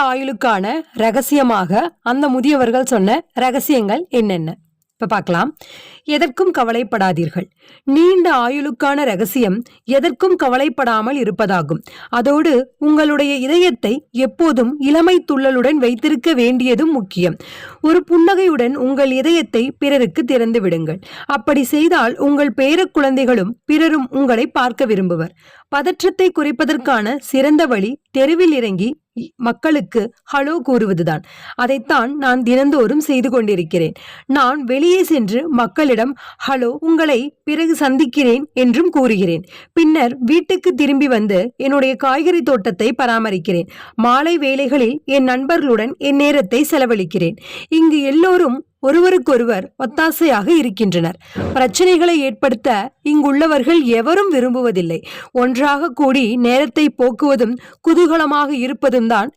ஆயுளுக்கான ரகசியமாக அந்த முதியவர்கள் சொன்ன ரகசியங்கள் என்னென்ன இப்ப பார்க்கலாம். எதற்கும் கவலைப்படாதீர்கள். நீண்ட ஆயுளுக்கான ரகசியம் எதற்கும் கவலைப்படாமல் இருப்பதாகும். அதோடு உங்களுடைய இதயத்தை எப்போதும் இளமை துள்ளலுடன் வைத்திருக்க வேண்டியதும் முக்கியம். ஒரு புன்னகையுடன் உங்கள் இதயத்தை பிறருக்கு திறந்து விடுங்கள். அப்படி செய்தால் உங்கள் பேர குழந்தைகளும் பிறரும் உங்களை பார்க்க விரும்புவர். பதற்றத்தை குறைப்பதற்கான சிறந்த வழி தெருவில் இறங்கி மக்களுக்கு ஹலோ கூறுவதுதான். அதைத்தான் நான் தினந்தோறும் செய்து கொண்டிருக்கிறேன். நான் வெளியே சென்று மக்களிடம் ஹலோ, உங்களை பிறகு சந்திக்கிறேன் என்றும் கூறுகிறேன். பின்னர் வீட்டுக்கு திரும்பி வந்து என்னுடைய காய்கறி தோட்டத்தை பராமரிக்கிறேன். மாலை வேளைகளில் என் நண்பர்களுடன் என் நேரத்தை செலவழிக்கிறேன். இங்கு எல்லோரும் ஒருவருக்கொருவர் ஒத்தாசையாக இருக்கின்றனர். பிரச்சனைகளை ஏற்படுத்த இங்குள்ளவர்கள் எவரும் விரும்புவதில்லை. ஒன்றாக கூடி நேரத்தை போக்குவதும் குதூகலமாக இருப்பதும் தான்